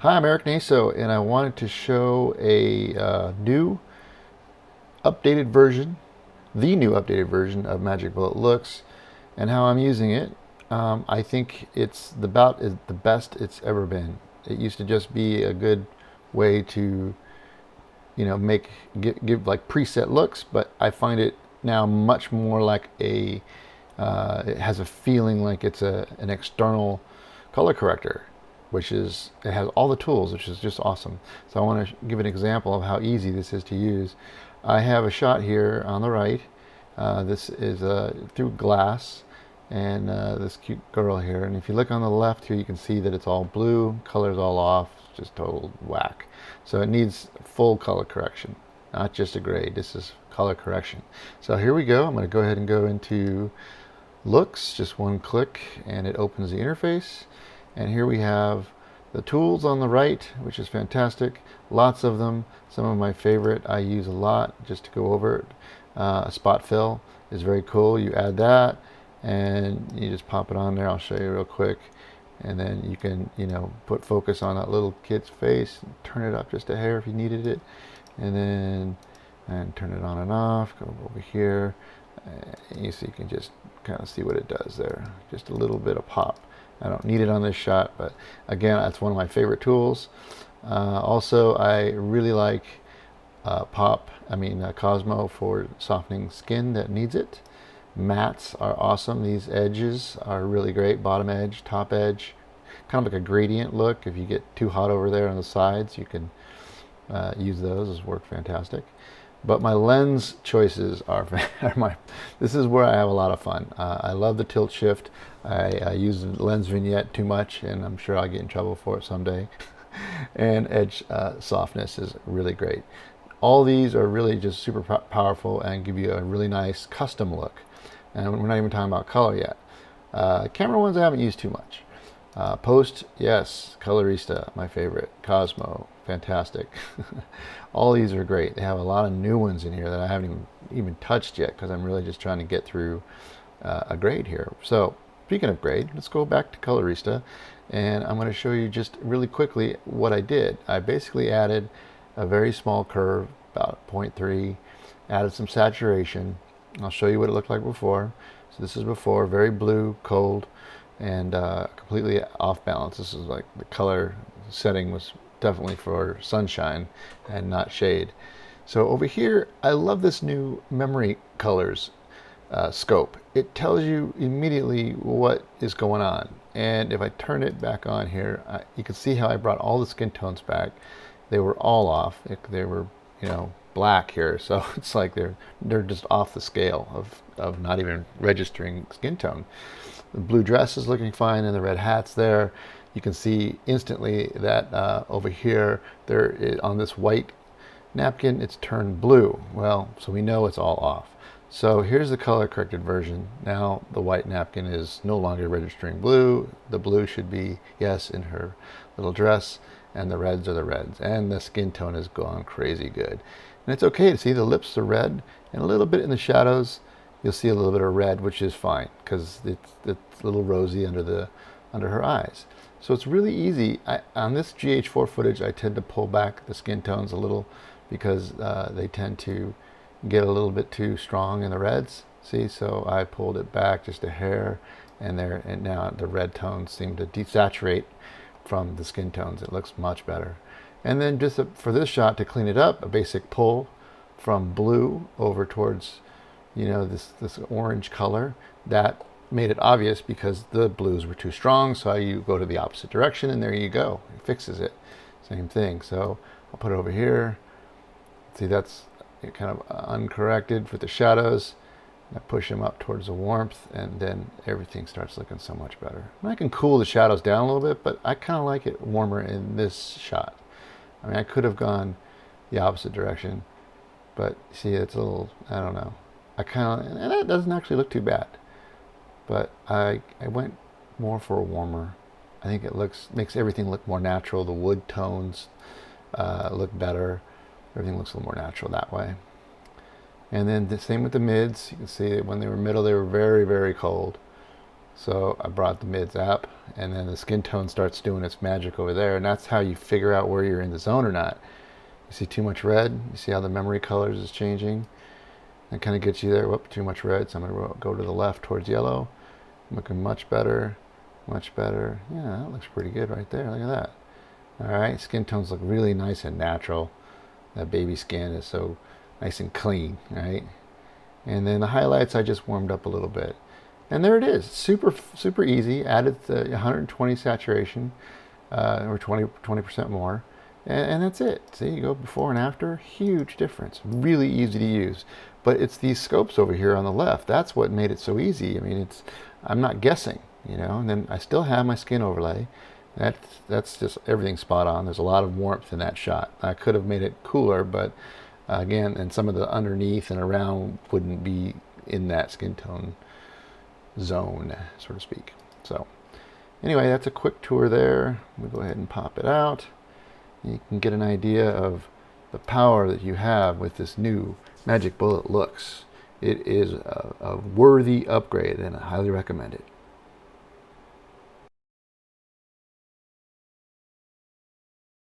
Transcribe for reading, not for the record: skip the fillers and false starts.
Hi, I'm Eric Naso, and I wanted to show a new updated version, the new updated version of Magic Bullet Looks, and how I'm using it. I think it's the best it's ever been. It used to just be a good way to, give like preset looks, but I find it now much more like it has a feeling like it's an external color corrector, which is, it has all the tools, which is just awesome. So I want to give an example of how easy this is to use. I have a shot here on the right. This is through glass, and this cute girl here. And if you look on the left here, you can see that it's all blue, color's all off, just total whack. So it needs full color correction, not just a grade. This is color correction. So here we go. I'm going to go ahead and go into looks, just one click, and it opens the interface. And here we have the tools on the right, which is fantastic. Lots of them. Some of my favorite I use a lot just to go over it. A spot fill is very cool. You add that and you just pop it on there. I'll show you real quick. And then you can, put focus on that little kid's face, turn it up just a hair if you needed it. And then turn it on and off, go over here. You can just kind of see what it does there. Just a little bit of pop. I don't need it on this shot, but again, that's one of my favorite tools. Also, I really like Cosmo for softening skin that needs it. Mattes are awesome. These edges are really great. Bottom edge, top edge, kind of like a gradient look. If you get too hot over there on the sides, you can use those. Those work fantastic. But my lens choices are this is where I have a lot of fun. I love the tilt shift. I use the lens vignette too much, and I'm sure I'll get in trouble for it someday. And edge softness is really great. All these are really just super powerful and give you a really nice custom look. And we're not even talking about color yet. Camera ones I haven't used too much. Post, yes. Colorista, my favorite. Cosmo, fantastic. All these are great. They have a lot of new ones in here that I haven't even touched yet because I'm really just trying to get through a grade here. So speaking of grade, let's go back to Colorista, and I'm going to show you just really quickly what I did. I basically added a very small curve, about 0.3, added some saturation. I'll show you what it looked like before. So this is before, very blue, cold, and completely off balance. This is like the color setting was definitely for sunshine and not shade. So over here, I love this new memory colors scope. It tells you immediately what is going on. And if I turn it back on here, you can see how I brought all the skin tones back. They were all off. They were, black here. So it's like they're just off the scale of not even registering skin tone. The blue dress is looking fine, and the red hat's there. You can see instantly that over here, on this white napkin, it's turned blue. Well, so we know it's all off. So here's the color corrected version. Now the white napkin is no longer registering blue. The blue should be yes in her little dress, and the reds are the reds. And the skin tone has gone crazy good. And it's okay to see the lips are red, and a little bit in the shadows, you'll see a little bit of red, which is fine because it's a little rosy under her eyes. So it's really easy. On this GH4 footage, I tend to pull back the skin tones a little because they tend to get a little bit too strong in the reds. See, so I pulled it back just a hair, and now the red tones seem to desaturate from the skin tones. It looks much better. And then just for this shot, to clean it up, a basic pull from blue over towards, this orange color. That made it obvious because the blues were too strong, so you go to the opposite direction, and there you go. It fixes it. Same thing. So I'll put it over here. See, that's kind of uncorrected for the shadows. I push them up towards the warmth, and then everything starts looking so much better. And I can cool the shadows down a little bit, but I kind of like it warmer in this shot. I mean, I could have gone the opposite direction, but see, it's a little, I don't know. And that doesn't actually look too bad. But I went more for a warmer. I think it makes everything look more natural. The wood tones look better. Everything looks a little more natural that way. And then the same with the mids. You can see that when they were middle, they were very, very cold. So I brought the mids up, and then the skin tone starts doing its magic over there, and that's how you figure out where you're in the zone or not. You see too much red? You see how the memory colors is changing? That kind of gets you there. Whoop, too much red, so I'm going to go to the left towards yellow. Looking much better, much better. Yeah, that looks pretty good right there. Look at that. All right, skin tones look really nice and natural. That baby skin is so nice and clean, right? And then the highlights I just warmed up a little bit. And there it is, super easy. Added the 120 saturation, or 20% more. And that's it. See, you go before and after, huge difference. Really easy to use. But it's these scopes over here on the left. That's what made it so easy. I mean, I'm not guessing, you know. And then I still have my skin overlay. That's just everything spot on. There's a lot of warmth in that shot. I could have made it cooler, but again, and some of the underneath and around wouldn't be in that skin tone zone, so to speak. So anyway, that's a quick tour there. We'll go ahead and pop it out. You can get an idea of the power that you have with this new Magic Bullet Looks. It is a worthy upgrade, and I highly recommend it.